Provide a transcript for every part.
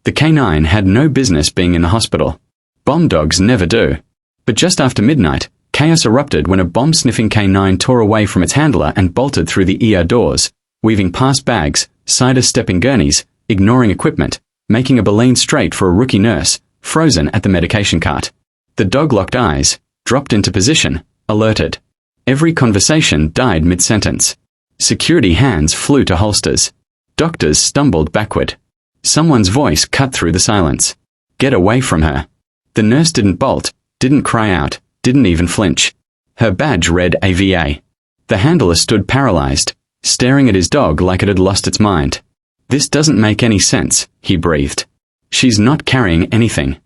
The canine had no business being in the hospital. Bomb dogs never do. But just after midnight, chaos erupted when a bomb-sniffing canine tore away from its handler and bolted through the ER doors, weaving past bags, sidestepping gurneys, ignoring equipment, making a beeline straight for a rookie nurse, frozen at the medication cart. The dog locked eyes, dropped into position, alerted. Every conversation died mid-sentence. Security hands flew to holsters. Doctors stumbled backward. Someone's voice cut through the silence. Get away from her. The nurse didn't bolt, didn't cry out, didn't even flinch. Her badge read AVA. The handler stood paralyzed, staring at his dog like it had lost its mind. This doesn't make any sense, he breathed. She's not carrying anything.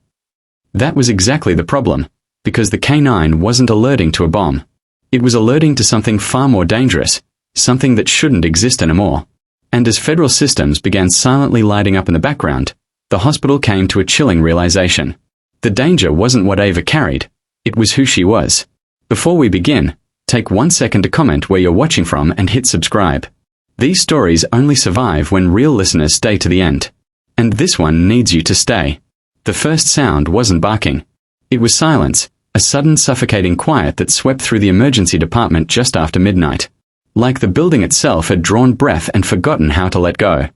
That was exactly the problem, because the canine wasn't alerting to a bomb. It was alerting to something far more dangerous, something that shouldn't exist anymore. And as federal systems began silently lighting up in the background, the hospital came to a chilling realization. The danger wasn't what Ava carried, it was who she was. Before we begin, take 1 second to comment where you're watching from and hit subscribe. These stories only survive when real listeners stay to the end. And this one needs you to stay. The first sound wasn't barking. It was silence, a sudden suffocating quiet that swept through the emergency department just after midnight. Like the building itself had drawn breath and forgotten how to let go.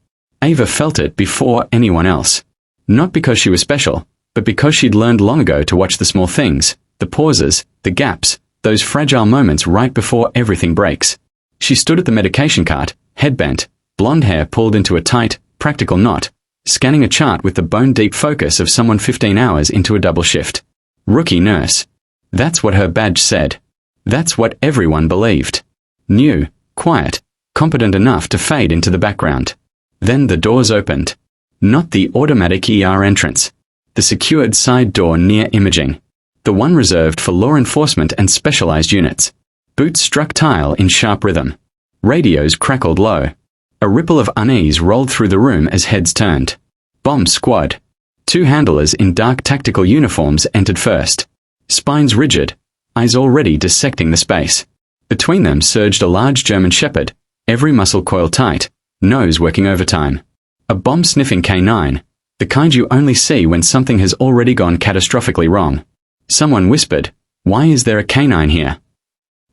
Ava felt it before anyone else. Not because she was special, but because she'd learned long ago to watch the small things, the pauses, the gaps, those fragile moments right before everything breaks. She stood at the medication cart, head bent, blonde hair pulled into a tight, practical knot, scanning a chart with the bone-deep focus of someone 15 hours into a double shift. Rookie nurse. That's what her badge said. That's what everyone believed. New, quiet, competent enough to fade into the background. Then the doors opened. Not the automatic ER entrance. The secured side door near imaging. The one reserved for law enforcement and specialized units. Boots struck tile in sharp rhythm. Radios crackled low. A ripple of unease rolled through the room as heads turned. Bomb squad. 2 handlers in dark tactical uniforms entered first. Spines rigid, eyes already dissecting the space. Between them surged a large German shepherd, every muscle coiled tight, nose working overtime. A bomb-sniffing canine, the kind you only see when something has already gone catastrophically wrong. Someone whispered, "Why is there a canine here?"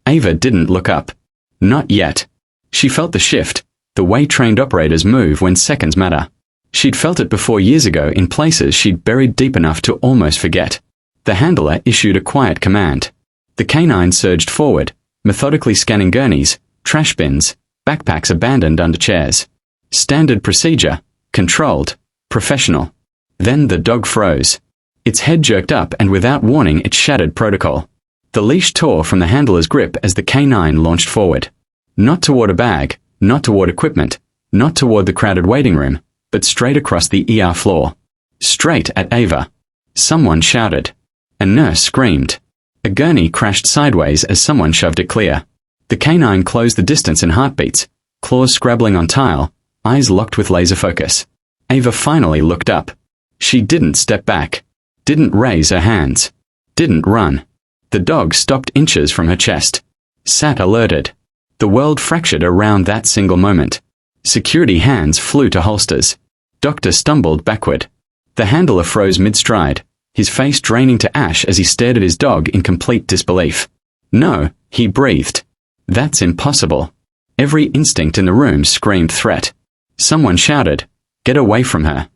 Ava didn't look up. Not yet. She felt the shift, the way trained operators move when seconds matter. She'd felt it before years ago in places she'd buried deep enough to almost forget. The handler issued a quiet command. The canine surged forward, methodically scanning gurneys, trash bins, backpacks abandoned under chairs. Standard procedure, controlled, professional. Then the dog froze. Its head jerked up and without warning it shattered protocol. The leash tore from the handler's grip as the canine launched forward. Not toward a bag, not toward equipment, not toward the crowded waiting room, but straight across the ER floor. Straight at Ava. Someone shouted. A nurse screamed. A gurney crashed sideways as someone shoved it clear. The canine closed the distance in heartbeats, claws scrabbling on tile, eyes locked with laser focus. Ava finally looked up. She didn't step back. Didn't raise her hands. Didn't run. The dog stopped inches from her chest. Sat alerted. The world fractured around that single moment. Security hands flew to holsters. Doctor stumbled backward. The handler froze mid-stride, his face draining to ash as he stared at his dog in complete disbelief. No, he breathed. That's impossible. Every instinct in the room screamed threat. Someone shouted, "Get away from her."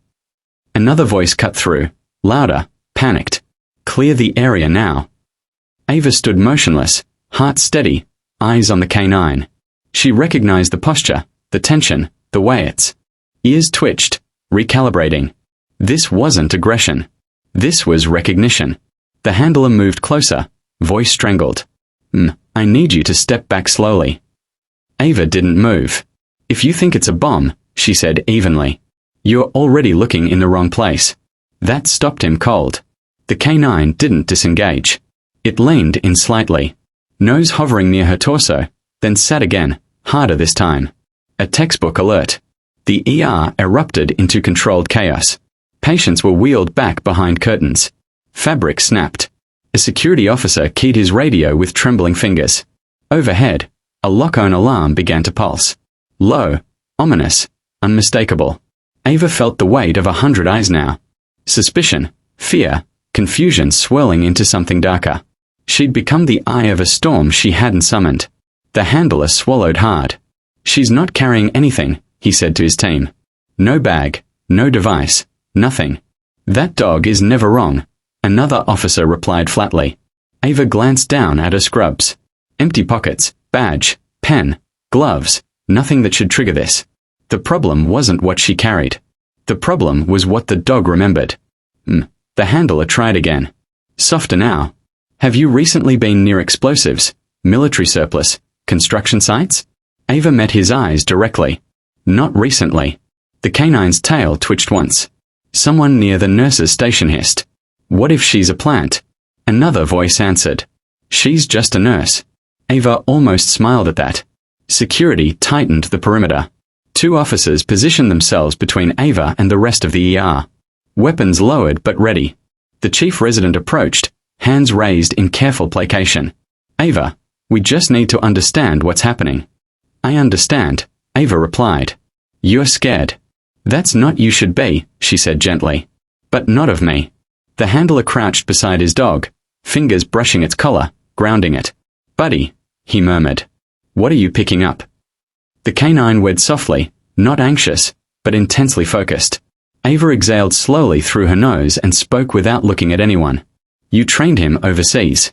Another voice cut through, louder, panicked. "Clear the area now." Ava stood motionless, heart steady, eyes on the canine. She recognized the posture, the tension, the way its ears twitched, recalibrating. This wasn't aggression. This was recognition. The handler moved closer, voice strangled. I need you to step back slowly." Ava didn't move. "If you think it's a bomb," she said evenly, "you're already looking in the wrong place." That stopped him cold. The canine didn't disengage. It leaned in slightly, nose hovering near her torso, then sat again, harder this time. A textbook alert. The ER erupted into controlled chaos. Patients were wheeled back behind curtains. Fabric snapped. A security officer keyed his radio with trembling fingers. Overhead, a lock-on alarm began to pulse. Low, ominous, unmistakable. Ava felt the weight of 100 eyes now. Suspicion, fear, confusion swirling into something darker. She'd become the eye of a storm she hadn't summoned. The handler swallowed hard. "She's not carrying anything," he said to his team. "No bag, no device, nothing." "That dog is never wrong," another officer replied flatly. Ava glanced down at her scrubs. Empty pockets, badge, pen, gloves, nothing that should trigger this. The problem wasn't what she carried. The problem was what the dog remembered. The handler tried again. "Softer now. Have you recently been near explosives, military surplus, construction sites?" Ava met his eyes directly. "Not recently." The canine's tail twitched once. Someone near the nurse's station hissed. "What if she's a plant?" Another voice answered. "She's just a nurse." Ava almost smiled at that. Security tightened the perimeter. 2 officers positioned themselves between Ava and the rest of the ER. Weapons lowered but ready. The chief resident approached, hands raised in careful placation. "Ava, we just need to understand what's happening." "I understand," Ava replied. "You're scared." "That's not you should be," she said gently. "But not of me." The handler crouched beside his dog, fingers brushing its collar, grounding it. "Buddy," he murmured. "What are you picking up?" The canine whirred softly, not anxious, but intensely focused. Ava exhaled slowly through her nose and spoke without looking at anyone. "You trained him overseas."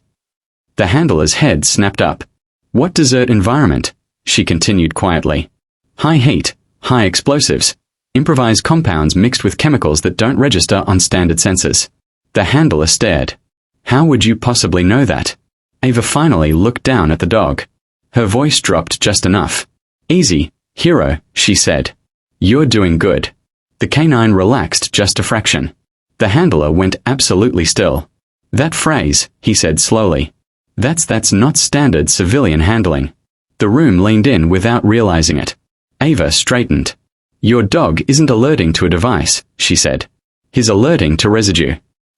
The handler's head snapped up. "What desert environment?" she continued quietly. "High heat, high explosives, improvised compounds mixed with chemicals that don't register on standard sensors." The handler stared. "How would you possibly know that?" Ava finally looked down at the dog. Her voice dropped just enough. "Easy, hero," she said. "You're doing good." The canine relaxed just a fraction. The handler went absolutely still. "That phrase," he said slowly. That's not standard civilian handling." The room leaned in without realizing it. Ava straightened. "Your dog isn't alerting to a device," she said. "He's alerting to residue."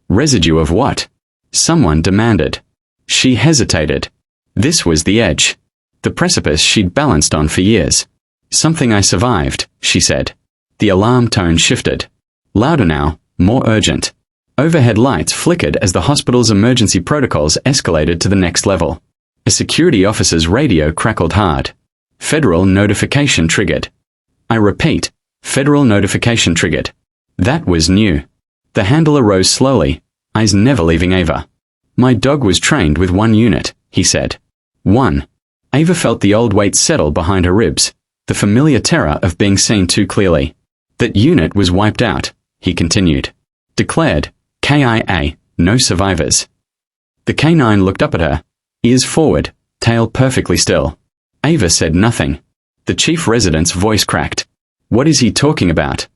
"Residue of what?" someone demanded. She hesitated. This was the edge. The precipice she'd balanced on for years. "Something I survived," she said. The alarm tone shifted. Louder now, more urgent. Overhead lights flickered as the hospital's emergency protocols escalated to the next level. A security officer's radio crackled hard. Federal notification triggered. I repeat, federal notification triggered. That was new. The handler rose slowly, eyes never leaving Ava. "My dog was trained with 1 unit," he said. 1. Ava felt the old weight settle behind her ribs, the familiar terror of being seen too clearly. "That unit was wiped out," he continued. "Declared, KIA, no survivors." The canine looked up at her, ears forward, tail perfectly still. Ava said nothing. The chief resident's voice cracked. "What is he talking about?"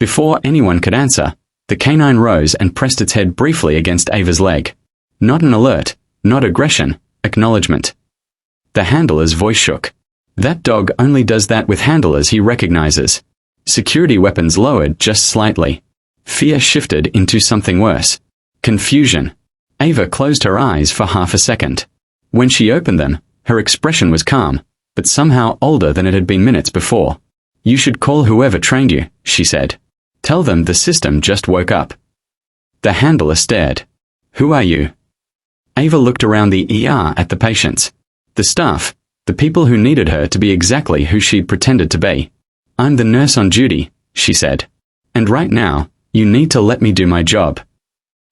Before anyone could answer, the canine rose and pressed its head briefly against Ava's leg. Not an alert, not aggression, acknowledgement. The handler's voice shook. "That dog only does that with handlers he recognizes." Security weapons lowered just slightly. Fear shifted into something worse. Confusion. Ava closed her eyes for half a second. When she opened them, her expression was calm, but somehow older than it had been minutes before. "You should call whoever trained you," she said. "Tell them the system just woke up." The handler stared. "Who are you?" Ava looked around the ER at the patients. The staff, the people who needed her to be exactly who she'd pretended to be. "I'm the nurse on duty," she said. "And right now, you need to let me do my job."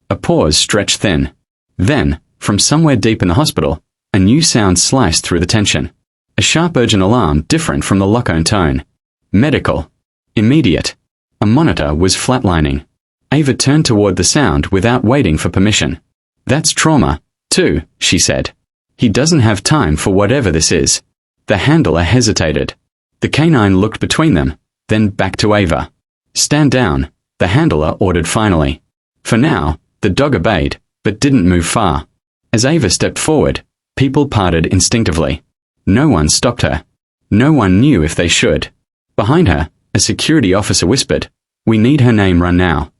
A pause stretched thin. Then, from somewhere deep in the hospital, a new sound sliced through the tension. A sharp urgent alarm different from the lock-on tone. Medical. Immediate. A monitor was flatlining. Ava turned toward the sound without waiting for permission. "That's trauma, too," she said. "He doesn't have time for whatever this is." The handler hesitated. The canine looked between them, then back to Ava. "Stand down," the handler ordered finally. For now, the dog obeyed, but didn't move far. As Ava stepped forward, people parted instinctively. No one stopped her. No one knew if they should. Behind her, a security officer whispered, "We need her name run now."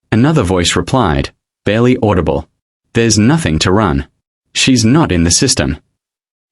Another voice replied, barely audible, "There's nothing to run. She's not in the system."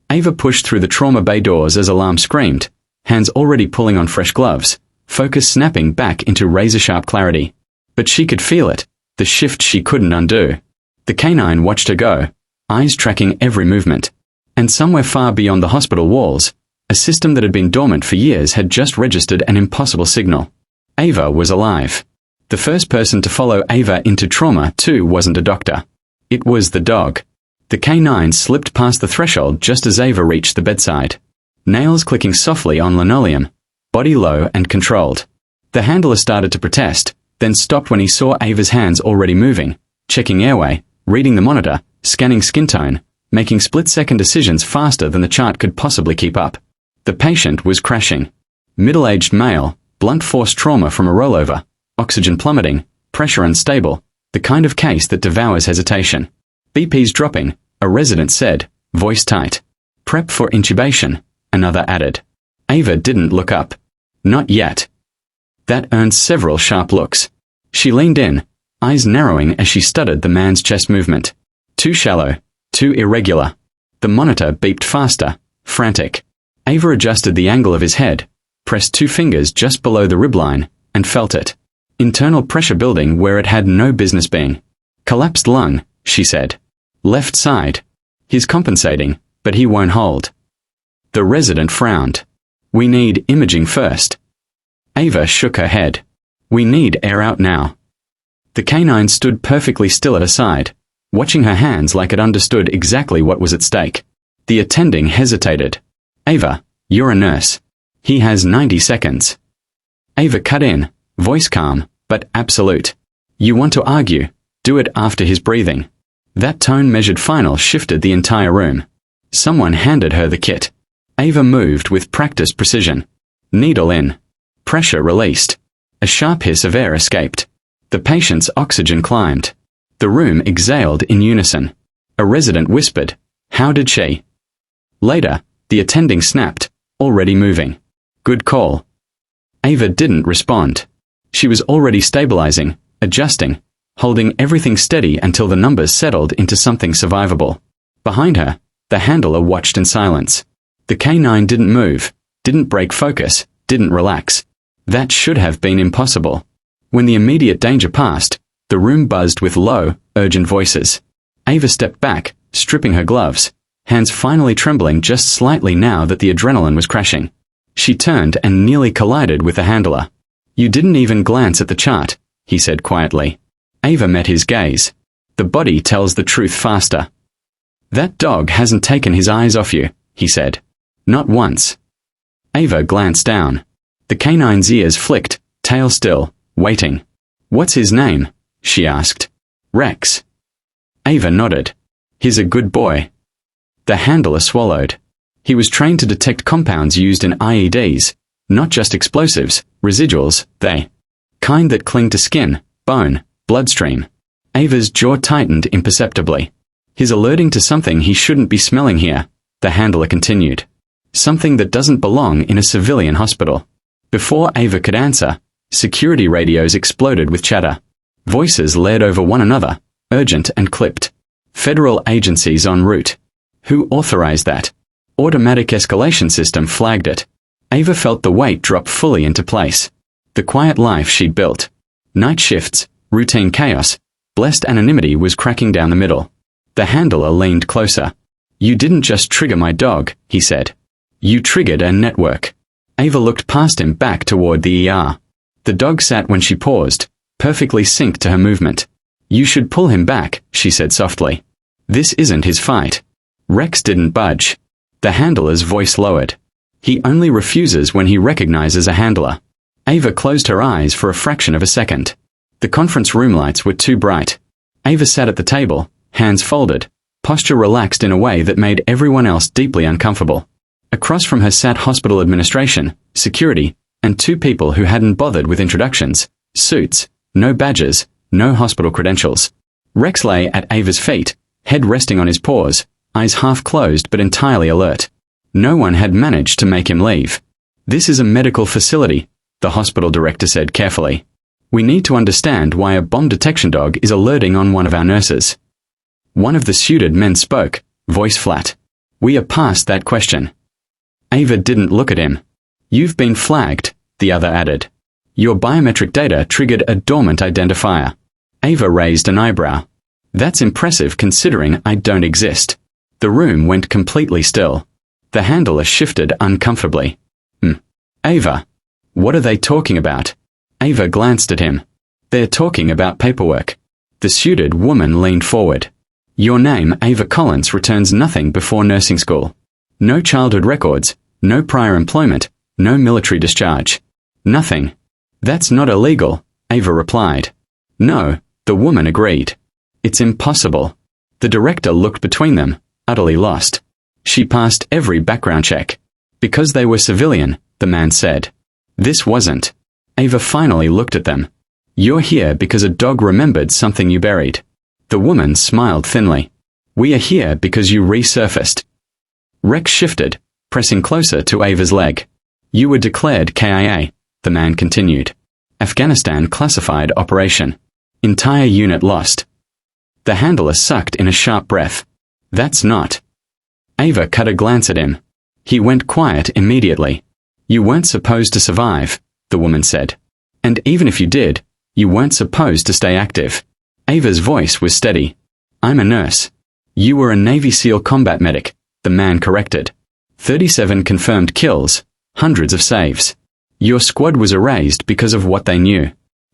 Ava pushed through the trauma bay doors as alarm screamed, hands already pulling on fresh gloves, focus snapping back into razor-sharp clarity. But she could feel it, the shift she couldn't undo. The canine watched her go, eyes tracking every movement. And somewhere far beyond the hospital walls, a system that had been dormant for years had just registered an impossible signal. Ava was alive. The first person to follow Ava into trauma, too, wasn't a doctor. It was the dog. The canine slipped past the threshold just as Ava reached the bedside. Nails clicking softly on linoleum, body low and controlled. The handler started to protest, then stopped when he saw Ava's hands already moving, checking airway, reading the monitor, scanning skin tone, making split-second decisions faster than the chart could possibly keep up. The patient was crashing. Middle-aged male, blunt force trauma from a rollover, oxygen plummeting, pressure unstable, the kind of case that devours hesitation. BP's dropping, a resident said, voice tight. Prep for intubation, another added. Ava didn't look up. Not yet. That earned several sharp looks. She leaned in, eyes narrowing as she studied the man's chest movement. Too shallow, too irregular. The monitor beeped faster, frantic. Ava adjusted the angle of his head, pressed 2 fingers just below the ribline, and felt it. Internal pressure building where it had no business being. Collapsed lung, she said. Left side. He's compensating, but he won't hold. The resident frowned. We need imaging first. Ava shook her head. We need air out now. The canine stood perfectly still at her side, watching her hands like it understood exactly what was at stake. The attending hesitated. Ava, you're a nurse. He has 90 seconds. Ava cut in, voice calm, but absolute. You want to argue, do it after his breathing. That tone-measured final shifted the entire room. Someone handed her the kit. Ava moved with practiced precision. Needle in. Pressure released. A sharp hiss of air escaped. The patient's oxygen climbed. The room exhaled in unison. A resident whispered, "How did she?" Later, the attending snapped, already moving. Good call. Ava didn't respond. She was already stabilizing, adjusting, holding everything steady until the numbers settled into something survivable. Behind her, the handler watched in silence. The canine didn't move, didn't break focus, didn't relax. That should have been impossible. When the immediate danger passed, the room buzzed with low, urgent voices. Ava stepped back, stripping her gloves, hands finally trembling just slightly now that the adrenaline was crashing. She turned and nearly collided with the handler. You didn't even glance at the chart, he said quietly. Ava met his gaze. The body tells the truth faster. That dog hasn't taken his eyes off you, he said. Not once. Ava glanced down. The canine's ears flicked, tail still, waiting. What's his name? She asked. Rex. Ava nodded. He's a good boy. The handler swallowed. He was trained to detect compounds used in IEDs, not just explosives, residuals, kind that cling to skin, bone, bloodstream. Ava's jaw tightened imperceptibly. He's alerting to something he shouldn't be smelling here, the handler continued. Something that doesn't belong in a civilian hospital. Before Ava could answer, security radios exploded with chatter. Voices layered over one another, urgent and clipped. Federal agencies en route. Who authorized that? Automatic escalation system flagged it. Ava felt the weight drop fully into place. The quiet life she'd built. Night shifts, routine chaos, blessed anonymity was cracking down the middle. The handler leaned closer. You didn't just trigger my dog, he said. You triggered a network. Ava looked past him back toward the ER. The dog sat when she paused, perfectly synced to her movement. You should pull him back, she said softly. This isn't his fight. Rex didn't budge. The handler's voice lowered. He only refuses when he recognizes a handler. Ava closed her eyes for a fraction of a second. The conference room lights were too bright. Ava sat at the table, hands folded, posture relaxed in a way that made everyone else deeply uncomfortable. Across from her sat hospital administration, security, and 2 people who hadn't bothered with introductions, suits, no badges, no hospital credentials. Rex lay at Ava's feet, head resting on his paws, eyes half closed but entirely alert. No one had managed to make him leave. This is a medical facility, the hospital director said carefully. We need to understand why a bomb detection dog is alerting on one of our nurses. One of the suited men spoke, voice flat. We are past that question. Ava didn't look at him. You've been flagged, the other added. Your biometric data triggered a dormant identifier. Ava raised an eyebrow. That's impressive considering I don't exist. The room went completely still. The handler shifted uncomfortably. Ava. What are they talking about? Ava glanced at him. They're talking about paperwork. The suited woman leaned forward. Your name, Ava Collins, returns nothing before nursing school. No childhood records, no prior employment, no military discharge. Nothing. That's not illegal, Ava replied. No, the woman agreed. It's impossible. The director looked between them, utterly lost. She passed every background check. Because they were civilian, the man said. This wasn't. Ava finally looked at them. You're here because a dog remembered something you buried. The woman smiled thinly. We are here because you resurfaced. Rex shifted, pressing closer to Ava's leg. You were declared KIA, the man continued. Afghanistan classified operation. Entire unit lost. The handler sucked in a sharp breath. That's not. Ava cut a glance at him. He went quiet immediately. You weren't supposed to survive, the woman said. And even if you did, you weren't supposed to stay active. Ava's voice was steady. I'm a nurse. You were a Navy SEAL combat medic, the man corrected. 37 confirmed kills, hundreds of saves. Your squad was erased because of what they knew.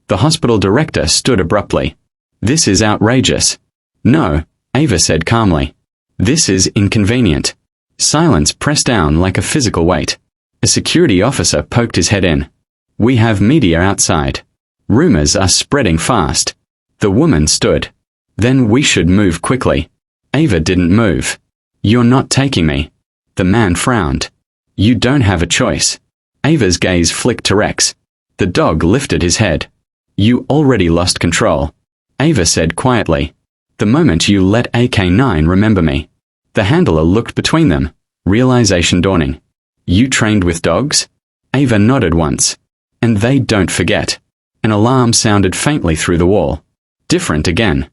The hospital director stood abruptly. This is outrageous. No, Ava said calmly. This is inconvenient. Silence pressed down like a physical weight. A security officer poked his head in. We have media outside. Rumors are spreading fast. The woman stood. Then we should move quickly. Ava didn't move. You're not taking me. The man frowned. You don't have a choice. Ava's gaze flicked to Rex. The dog lifted his head. You already lost control. Ava said quietly. The moment you let AK-9 remember me. The handler looked between them, realization dawning. You trained with dogs? Ava nodded once. And they don't forget. An alarm sounded faintly through the wall. Different again.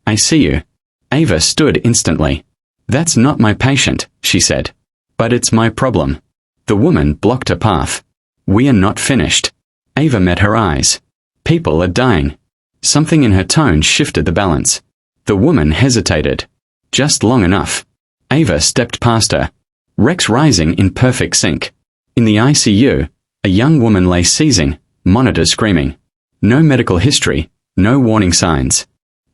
I see you. Ava stood instantly. That's not my patient, she said. But it's my problem. The woman blocked her path. We are not finished. Ava met her eyes. People are dying. Something in her tone shifted the balance. The woman hesitated. Just long enough. Ava stepped past her. Rex rising in perfect sync. In the ICU, a young woman lay seizing, monitors screaming. No medical history, no warning signs.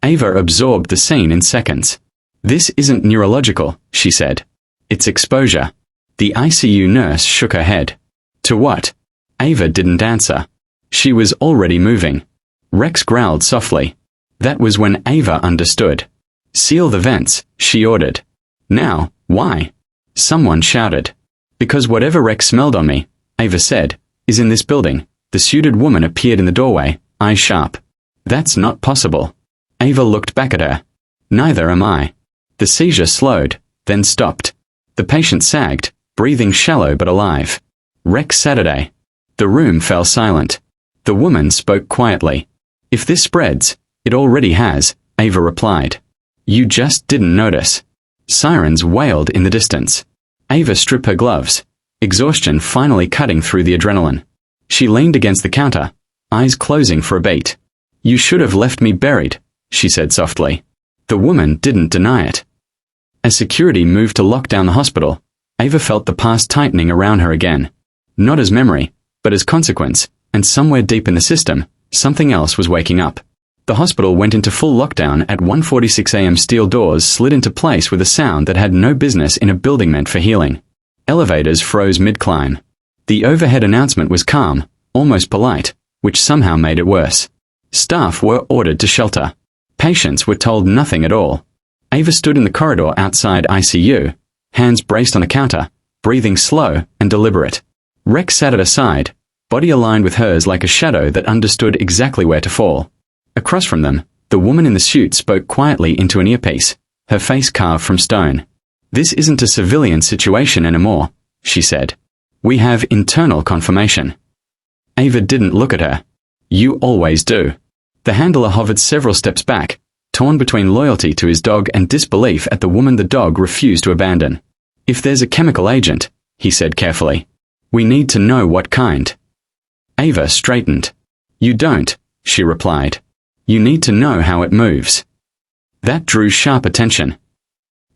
Ava absorbed the scene in seconds. This isn't neurological, she said. It's exposure. The ICU nurse shook her head. To what? Ava didn't answer. She was already moving. Rex growled softly. That was when Ava understood. Seal the vents, she ordered. Now, why? Someone shouted. Because whatever Rex smelled on me, Ava said, is in this building. The suited woman appeared in the doorway, eyes sharp. That's not possible. Ava looked back at her. Neither am I. The seizure slowed, then stopped. The patient sagged, breathing shallow but alive. Rex Saturday. The room fell silent. The woman spoke quietly. If this spreads, it already has, Ava replied. You just didn't notice. Sirens wailed in the distance. Ava stripped her gloves, exhaustion finally cutting through the adrenaline. She leaned against the counter, eyes closing for a beat. You should have left me buried, she said softly. The woman didn't deny it. As security moved to lock down the hospital, Ava felt the past tightening around her again. Not as memory, but as consequence, and somewhere deep in the system, something else was waking up. The hospital went into full lockdown at 1:46 a.m. Steel doors slid into place with a sound that had no business in a building meant for healing. Elevators froze mid-climb. The overhead announcement was calm, almost polite, which somehow made it worse. Staff were ordered to shelter. Patients were told nothing at all. Ava stood in the corridor outside ICU, hands braced on the counter, breathing slow and deliberate. Rex sat at her side, body aligned with hers like a shadow that understood exactly where to fall. Across from them, the woman in the suit spoke quietly into an earpiece, her face carved from stone. This isn't a civilian situation anymore, she said. We have internal confirmation. Ava didn't look at her. You always do. The handler hovered several steps back, torn between loyalty to his dog and disbelief at the woman the dog refused to abandon. If there's a chemical agent, he said carefully, we need to know what kind. Ava straightened. You don't, she replied. You need to know how it moves. That drew sharp attention.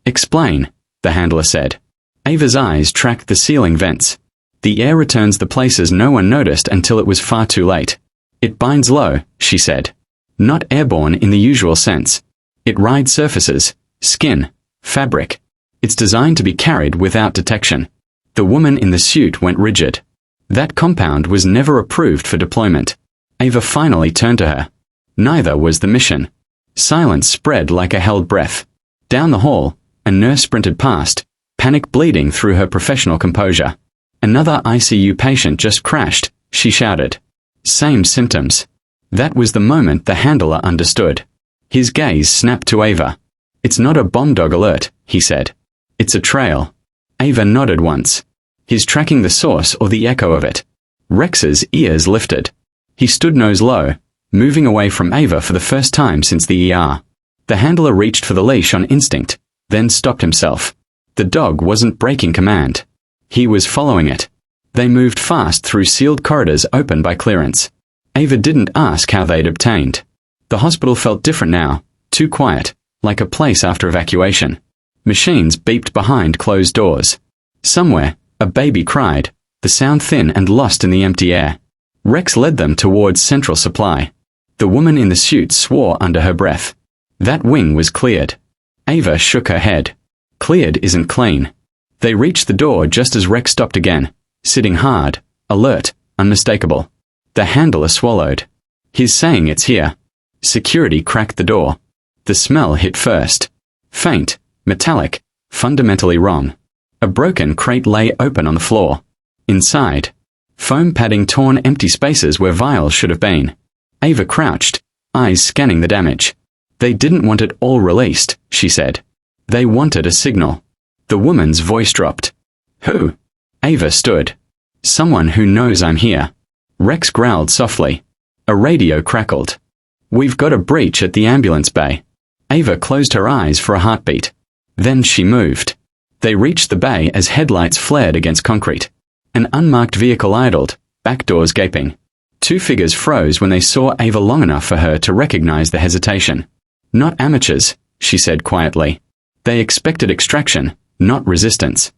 Explain, the handler said. Ava's eyes tracked the ceiling vents. The air returns the places no one noticed until it was far too late. It binds low, she said. Not airborne in the usual sense. It rides surfaces, skin, fabric. It's designed to be carried without detection. The woman in the suit went rigid. That compound was never approved for deployment. Ava finally turned to her. Neither was the mission. Silence spread like a held breath. Down the hall, a nurse sprinted past, panic bleeding through her professional composure. Another ICU patient just crashed, she shouted. Same symptoms. That was the moment the handler understood. His gaze snapped to Ava. It's not a bomb dog alert, he said. It's a trail. Ava nodded once. He's tracking the source or the echo of it. Rex's ears lifted. He stood nose low, moving away from Ava for the first time since the ER. The handler reached for the leash on instinct, then stopped himself. The dog wasn't breaking command. He was following it. They moved fast through sealed corridors opened by clearance. Ava didn't ask how they'd obtained. The hospital felt different now, too quiet, like a place after evacuation. Machines beeped behind closed doors. Somewhere, a baby cried, the sound thin and lost in the empty air. Rex led them towards central supply. The woman in the suit swore under her breath. That wing was cleared. Ava shook her head. Cleared isn't clean. They reached the door just as Rex stopped again, sitting hard, alert, unmistakable. The handler swallowed. He's saying it's here. Security cracked the door. The smell hit first. Faint, metallic, fundamentally wrong. A broken crate lay open on the floor. Inside, foam padding torn empty spaces where vials should have been. Ava crouched, eyes scanning the damage. They didn't want it all released, she said. They wanted a signal. The woman's voice dropped. Who? Ava stood. Someone who knows I'm here. Rex growled softly. A radio crackled. We've got a breach at the ambulance bay. Ava closed her eyes for a heartbeat. Then she moved. They reached the bay as headlights flared against concrete. An unmarked vehicle idled, back doors gaping. Two figures froze when they saw Ava long enough for her to recognize the hesitation. Not amateurs, she said quietly. They expected extraction, not resistance.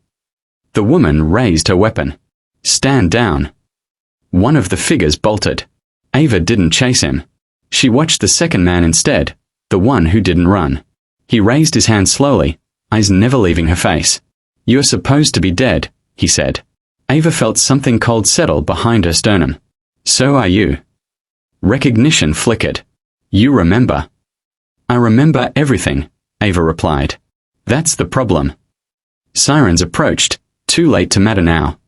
The woman raised her weapon. Stand down. One of the figures bolted. Ava didn't chase him. She watched the second man instead, the one who didn't run. He raised his hand slowly, eyes never leaving her face. You're supposed to be dead, he said. Ava felt something cold settle behind her sternum. So are you. Recognition flickered. You remember. I remember everything, Ava replied. That's the problem. Sirens approached, too late to matter now.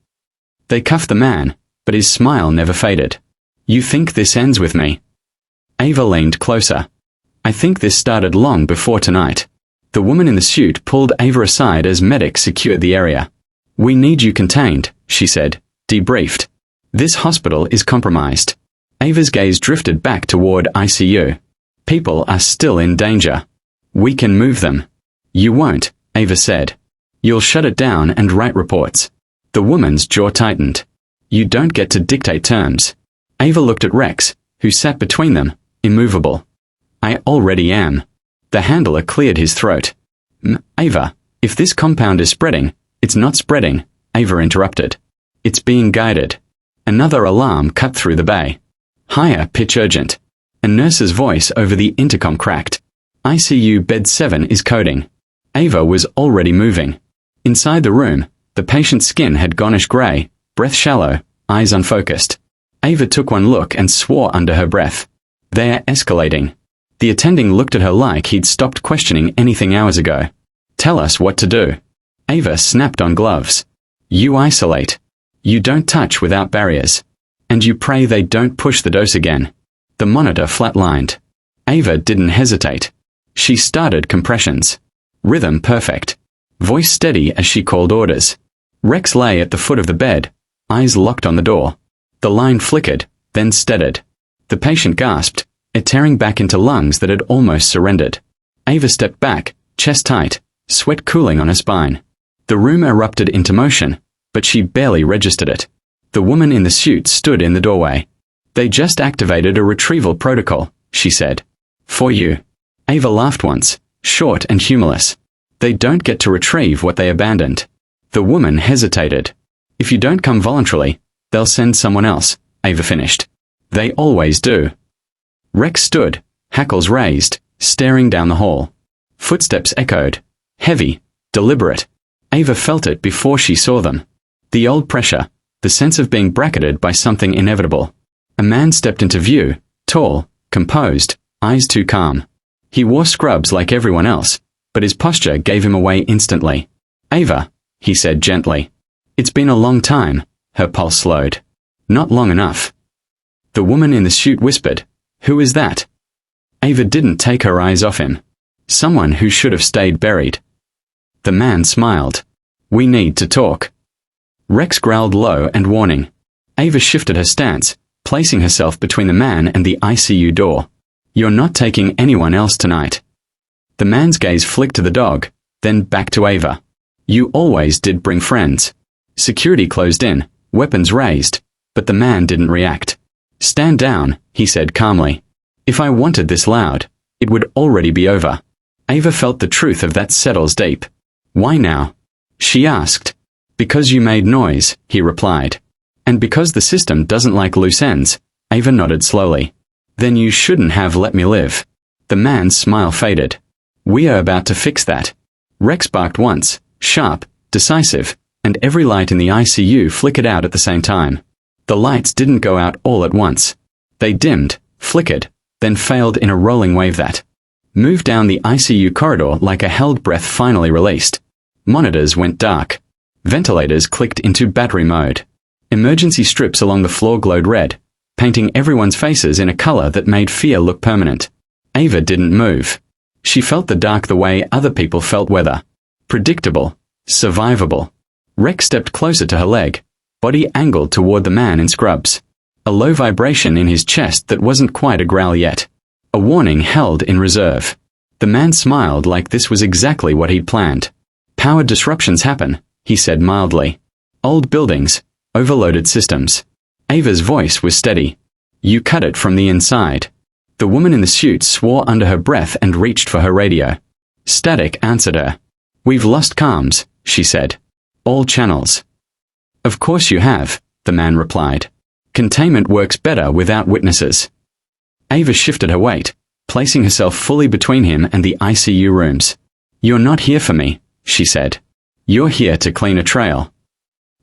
They cuffed the man, but his smile never faded. You think this ends with me? Ava leaned closer. I think this started long before tonight. The woman in the suit pulled Ava aside as medics secured the area. We need you contained, she said, debriefed. This hospital is compromised. Ava's gaze drifted back toward ICU. People are still in danger. We can move them. You won't, Ava said. You'll shut it down and write reports. The woman's jaw tightened. You don't get to dictate terms. Ava looked at Rex, who sat between them, immovable. I already am. The handler cleared his throat. Ava, if this compound is spreading, it's not spreading, Ava interrupted. It's being guided. Another alarm cut through the bay. Higher pitch urgent. A nurse's voice over the intercom cracked. ICU bed 7 is coding. Ava was already moving. Inside the room, the patient's skin had gonish grey, breath shallow, eyes unfocused. Ava took one look and swore under her breath. They're escalating. The attending looked at her like he'd stopped questioning anything hours ago. Tell us what to do. Ava snapped on gloves. You isolate. You don't touch without barriers. And you pray they don't push the dose again. The monitor flatlined. Ava didn't hesitate. She started compressions. Rhythm perfect. Voice steady as she called orders. Rex lay at the foot of the bed, eyes locked on the door. The line flickered, then steadied. The patient gasped, it tearing back into lungs that had almost surrendered. Ava stepped back, chest tight, sweat cooling on her spine. The room erupted into motion, but she barely registered it. The woman in the suit stood in the doorway. They just activated a retrieval protocol, she said. For you. Ava laughed once, short and humorless. They don't get to retrieve what they abandoned. The woman hesitated. If you don't come voluntarily, they'll send someone else, Ava finished. They always do. Rex stood, hackles raised, staring down the hall. Footsteps echoed. Heavy, deliberate. Ava felt it before she saw them. The old pressure, the sense of being bracketed by something inevitable. A man stepped into view, tall, composed, eyes too calm. He wore scrubs like everyone else, but his posture gave him away instantly. Ava, he said gently. It's been a long time, her pulse slowed. Not long enough. The woman in the suit whispered, Who is that? Ava didn't take her eyes off him. Someone who should have stayed buried. The man smiled. We need to talk. Rex growled low and warning. Ava shifted her stance, placing herself between the man and the ICU door. You're not taking anyone else tonight. The man's gaze flicked to the dog, then back to Ava. You always did bring friends. Security closed in, weapons raised, but the man didn't react. Stand down, he said calmly. If I wanted this loud, it would already be over. Ava felt the truth of that settles deep. Why now? She asked. Because you made noise, he replied. And because the system doesn't like loose ends, Ava nodded slowly. Then you shouldn't have let me live. The man's smile faded. We are about to fix that. Rex barked once, sharp, decisive, and every light in the ICU flickered out at the same time. The lights didn't go out all at once. They dimmed, flickered, then failed in a rolling wave that moved down the ICU corridor like a held breath finally released. Monitors went dark. Ventilators clicked into battery mode. Emergency strips along the floor glowed red, painting everyone's faces in a color that made fear look permanent. Ava didn't move. She felt the dark the way other people felt weather. Predictable. Survivable. Rex stepped closer to her leg, body angled toward the man in scrubs. A low vibration in his chest that wasn't quite a growl yet. A warning held in reserve. The man smiled like this was exactly what he'd planned. Power disruptions happen, he said mildly. Old buildings, overloaded systems. Ava's voice was steady. You cut it from the inside. The woman in the suit swore under her breath and reached for her radio. Static answered her. We've lost comms, she said. All channels. Of course you have, the man replied. Containment works better without witnesses. Ava shifted her weight, placing herself fully between him and the ICU rooms. You're not here for me, she said. You're here to clean a trail.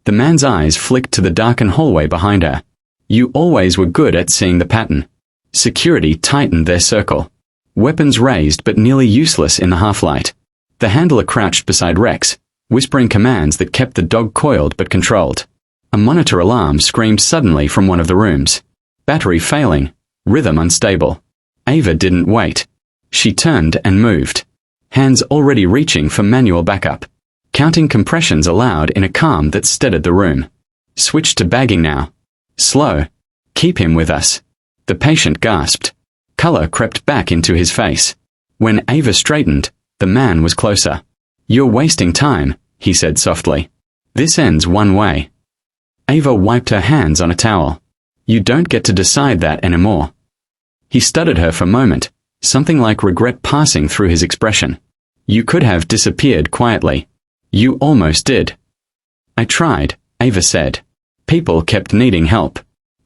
The man's eyes flicked to the darkened hallway behind her. You always were good at seeing the pattern. Security tightened their circle. Weapons raised but nearly useless in the half-light. The handler crouched beside Rex, whispering commands that kept the dog coiled but controlled. A monitor alarm screamed suddenly from one of the rooms. Battery failing, rhythm unstable. Ava didn't wait. She turned and moved. Hands already reaching for manual backup. Counting compressions aloud in a calm that steadied the room. Switched to bagging now. Slow. Keep him with us. The patient gasped. Color crept back into his face. When Ava straightened, the man was closer. You're wasting time, he said softly. This ends one way. Ava wiped her hands on a towel. You don't get to decide that anymore. He studied her for a moment, something like regret passing through his expression. You could have disappeared quietly. You almost did. I tried, Ava said. People kept needing help.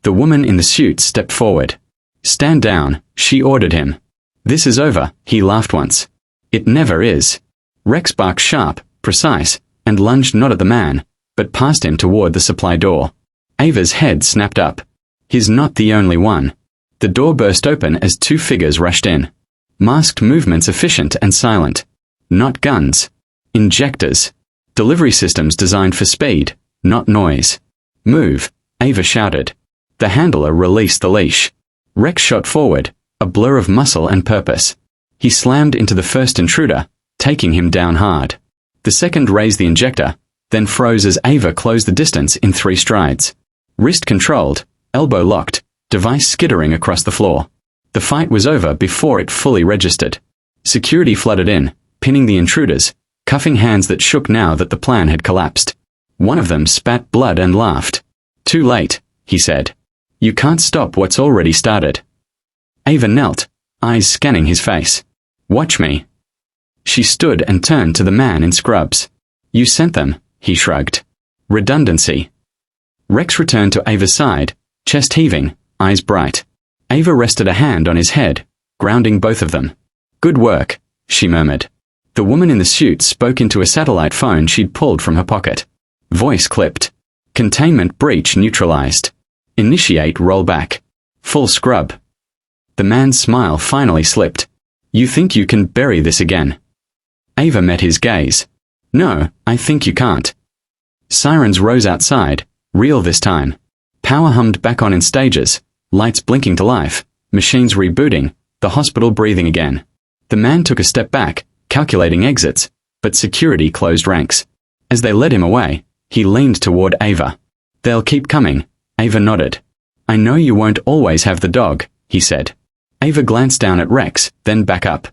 The woman in the suit stepped forward. Stand down, she ordered him. This is over, he laughed once. It never is. Rex barked sharp, precise, and lunged not at the man, but past him toward the supply door. Ava's head snapped up. He's not the only one. The door burst open as two figures rushed in. Masked movements efficient and silent. Not guns. Injectors. Delivery systems designed for speed, not noise. Move, Ava shouted. The handler released the leash. Rex shot forward, a blur of muscle and purpose. He slammed into the first intruder, taking him down hard. The second raised the injector, then froze as Ava closed the distance in 3 strides. Wrist controlled, elbow locked, device skittering across the floor. The fight was over before it fully registered. Security flooded in, pinning the intruders, cuffing hands that shook now that the plan had collapsed. One of them spat blood and laughed. Too late, he said. You can't stop what's already started. Ava knelt, eyes scanning his face. Watch me. She stood and turned to the man in scrubs. You sent them, he shrugged. Redundancy. Rex returned to Ava's side, chest heaving, eyes bright. Ava rested a hand on his head, grounding both of them. Good work, she murmured. The woman in the suit spoke into a satellite phone she'd pulled from her pocket. Voice clipped. Containment breach neutralized. Initiate rollback. Full scrub. The man's smile finally slipped. You think you can bury this again? Ava met his gaze. No, I think you can't. Sirens rose outside, real this time. Power hummed back on in stages, lights blinking to life, machines rebooting, the hospital breathing again. The man took a step back, calculating exits, but security closed ranks. As they led him away, he leaned toward Ava. They'll keep coming, Ava nodded. I know you won't always have the dog, he said. Ava glanced down at Rex, then back up.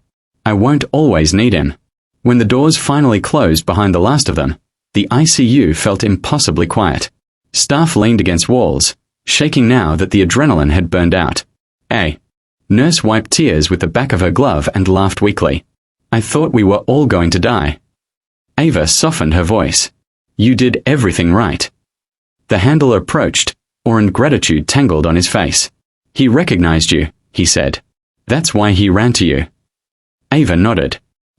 I won't always need him. When the doors finally closed behind the last of them, the ICU felt impossibly quiet. Staff leaned against walls, shaking now that the adrenaline had burned out. Nurse wiped tears with the back of her glove and laughed weakly. I thought we were all going to die. Ava softened her voice. You did everything right. The handler approached, orange gratitude tangled on his face. He recognized you, he said. That's why he ran to you. Ava nodded.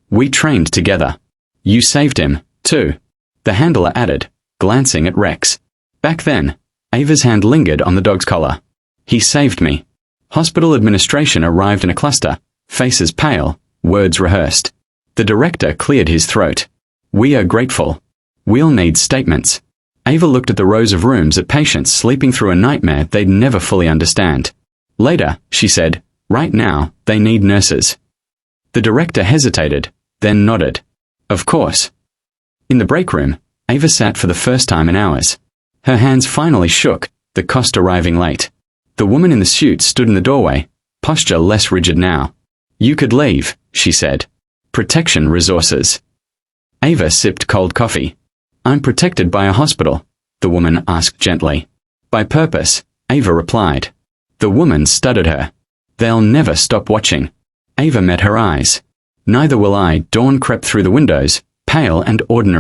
We trained together. You saved him, too. The handler added, glancing at Rex. Back then, Ava's hand lingered on the dog's collar. He saved me. Hospital administration arrived in a cluster, faces pale, words rehearsed. The director cleared his throat. We are grateful. We'll need statements. Ava looked at the rows of rooms at patients sleeping through a nightmare they'd never fully understand. Later, she said, right now, they need nurses. The director hesitated, then nodded. Of course. In the break room, Ava sat for the first time in hours. Her hands finally shook, the cost arriving late. The woman in the suit stood in the doorway, posture less rigid now. You could leave, she said. Protection resources. Ava sipped cold coffee. I'm protected by a hospital, the woman asked gently. By purpose, Ava replied. The woman studied her. They'll never stop watching. Ava met her eyes. Neither will I. Dawn crept through the windows, pale and ordinary.